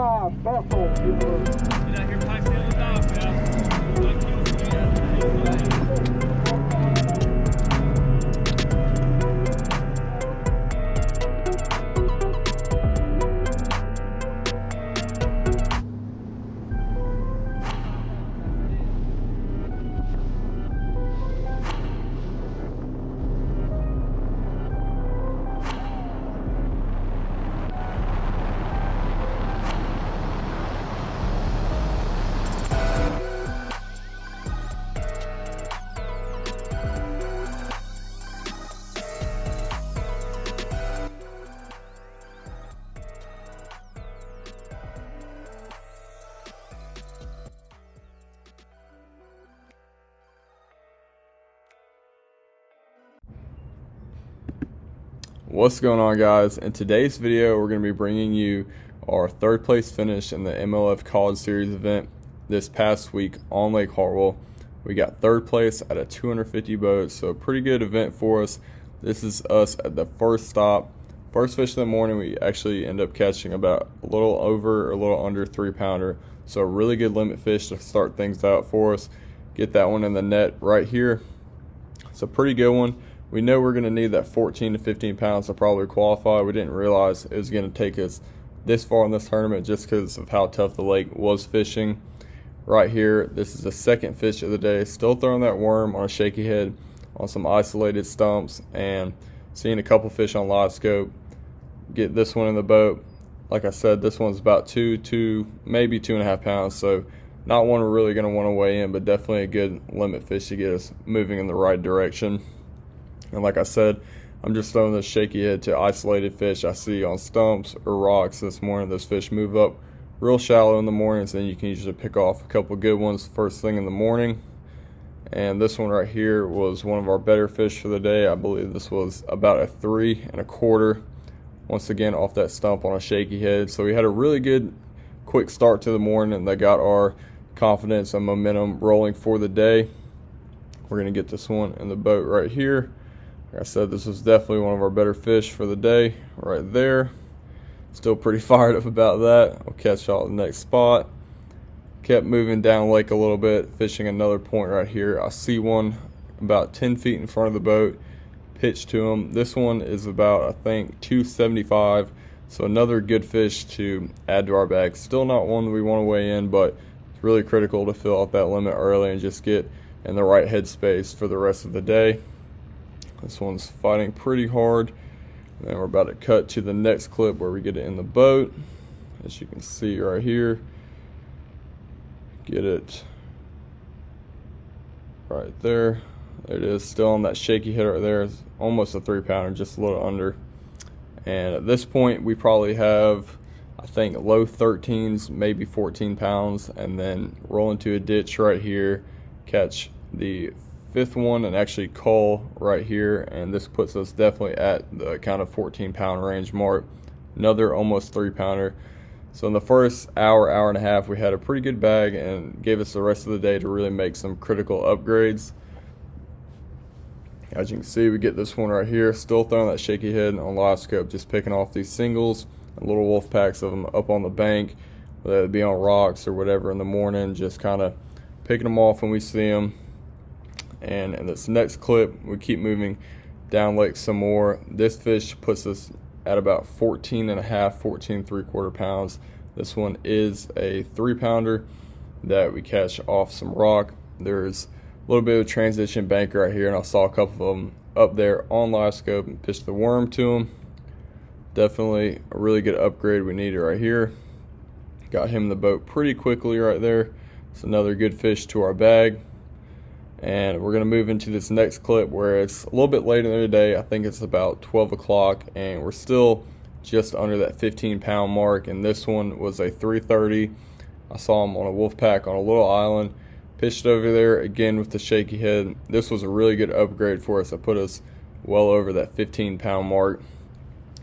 5, bustle, Bueller. Get out here, pipe down the dock, What's going on, guys? In today's video, we're going to be bringing you our third place finish in the MLF College Series event this past week on Lake Hartwell. We got third place at a 250 boat, so a pretty good event for us. This is us at the first stop. First fish of the morning, we actually end up catching about a little over or a little under 3-pounder. So a really good limit fish to start things out for us. Get that one in the net right here. It's a pretty good one. We know we're going to need that 14 to 15 pounds to probably qualify. We didn't realize it was going to take us this far in this tournament just because of how tough the lake was fishing. Right here, this is the second fish of the day. Still throwing that worm on a shaky head on some isolated stumps and seeing a couple fish on live scope. Get this one in the boat. Like I said, this one's about maybe 2.5 pounds. So not one we're really going to want to weigh in, but definitely a good limit fish to get us moving in the right direction. And like I said, I'm just throwing this shaky head to isolated fish I see on stumps or rocks this morning. Those fish move up real shallow in the mornings, and you can usually pick off a couple good ones first thing in the morning. And this one right here was one of our better fish for the day. I believe this was about a 3 1/4. Once again, off that stump on a shaky head. So we had a really good quick start to the morning that got our confidence and momentum rolling for the day. We're going to get this one in the boat right here. Like I said, this was definitely one of our better fish for the day right there. Still pretty fired up about that. I'll catch y'all at the next spot. Kept moving down lake a little bit, fishing another point right here. I see one about 10 feet in front of the boat. Pitch to him. This one is about, I think, 275. So another good fish to add to our bag. Still not one that we want to weigh in, but it's really critical to fill out that limit early and just get in the right headspace for the rest of the day. This one's fighting pretty hard. And then we're about to cut to the next clip where we get it in the boat. As you can see right here. Get it right there. There it is, still on that shaky head right there. It's almost a 3-pounder, just a little under. And at this point, we probably have, I think, low 13s, maybe 14 pounds. And then roll into a ditch right here, catch the 5th one and actually cull right here, and this puts us definitely at the kind of 14-pound range mark. Another almost 3-pounder. So in the first hour and a half, we had a pretty good bag and gave us the rest of the day to really make some critical upgrades. As you can see, we get this one right here, still throwing that shaky head on live scope, just picking off these singles and little wolf packs of them up on the bank, whether it be on rocks or whatever in the morning, just kind of picking them off when we see them. And in this next clip, we keep moving down lake some more. This fish puts us at about 14.5, 14 3/4 pounds. This one is a 3-pounder that we catch off some rock. There's a little bit of a transition bank right here, and I saw a couple of them up there on live scope and pitched the worm to them. Definitely a really good upgrade we needed right here. Got him in the boat pretty quickly right there. It's another good fish to our bag. And we're going to move into this next clip where it's a little bit later in the day. I think it's about 12 o'clock, and we're still just under that 15-pound mark. And this one was a 330. I saw him on a wolf pack on a little island. Pitched over there again with the shaky head. This was a really good upgrade for us. It put us well over that 15-pound mark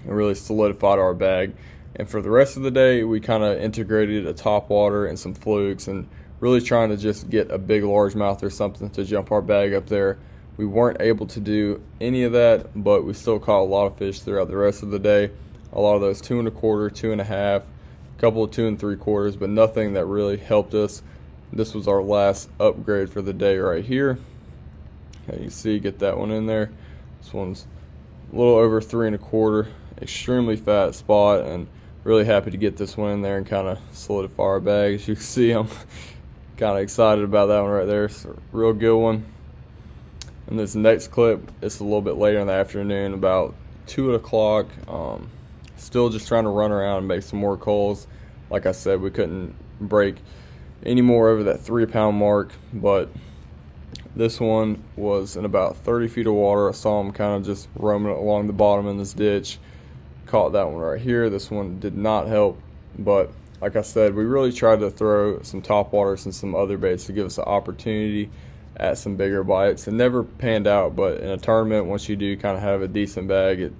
and really solidified our bag. And for the rest of the day, we kind of integrated a topwater and some flukes and really trying to just get a big largemouth or something to jump our bag up there. We weren't able to do any of that, but we still caught a lot of fish throughout the rest of the day. A lot of those 2 1/4, 2.5, a couple of 2 3/4, but nothing that really helped us. This was our last upgrade for the day right here. And you see, get that one in there. This one's a little over 3 1/4, extremely fat spot, and really happy to get this one in there and kind of solidify our bag. As you can see, I'm kind of excited about that one right there. It's a real good one. And this next clip, it's a little bit later in the afternoon, about 2 o'clock. Still just trying to run around and make some more calls. Like I said, we couldn't break any more over that 3-pound mark, but this one was in about 30 feet of water. I saw him kind of just roaming along the bottom in this ditch. Caught that one right here. This one did not help, but like I said, we really tried to throw some topwaters and some other baits to give us an opportunity at some bigger bites. It never panned out, but in a tournament, once you do kind of have a decent bag, it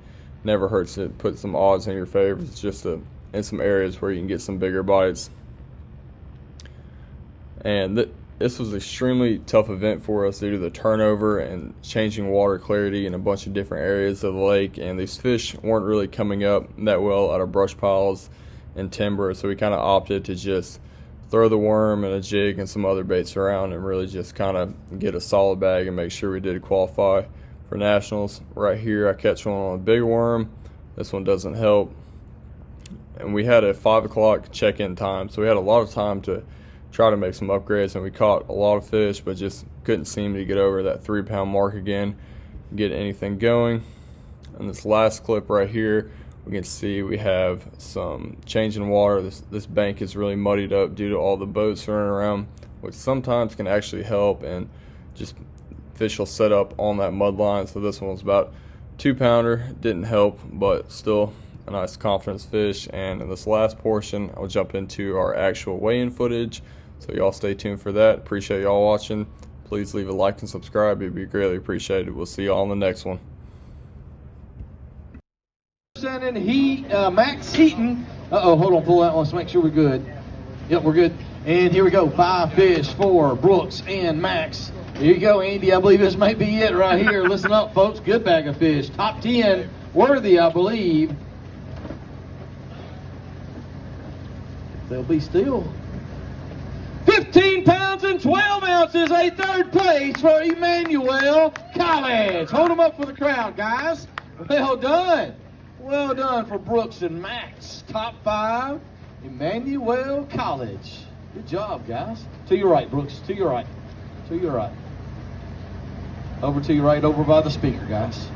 never hurts to put some odds in your favor. It's just in some areas where you can get some bigger bites. And this was an extremely tough event for us due to the turnover and changing water clarity in a bunch of different areas of the lake, and these fish weren't really coming up that well out of brush piles and timber, so we kind of opted to just throw the worm and a jig and some other baits around and really just kind of get a solid bag and make sure we did qualify for nationals. Right here I catch one on a big worm. This one doesn't help, and we had a 5 o'clock check-in time, so we had a lot of time to try to make some upgrades, and we caught a lot of fish but just couldn't seem to get over that 3-pound mark again, get anything going. And this last clip right here, we can see we have some change in water. This bank is really muddied up due to all the boats running around, which sometimes can actually help, and just fish will set up on that mud line. So this one was about 2-pounder, didn't help, but still a nice confidence fish. And in this last portion, I'll jump into our actual weigh-in footage, so y'all stay tuned for that. Appreciate y'all watching. Please leave a like and subscribe. It'd be greatly appreciated. We'll see y'all on the next one. And Max Heaton. Hold on, pull that one. Let's make sure we're good. Yep, we're good. And here we go. 5 fish for Brooks and Max. Here you go, Andy. I believe this may be it right here. Listen up, folks. Good bag of fish. Top 10 worthy, I believe. They'll be still. 15 pounds and 12 ounces, a 3rd place for Emmanuel College. Hold them up for the crowd, guys. Well done. Well done for Brooks and Max. Top 5, Emmanuel College. Good job, guys. To your right, Brooks. To your right. To your right. Over to your right, over by the speaker, guys.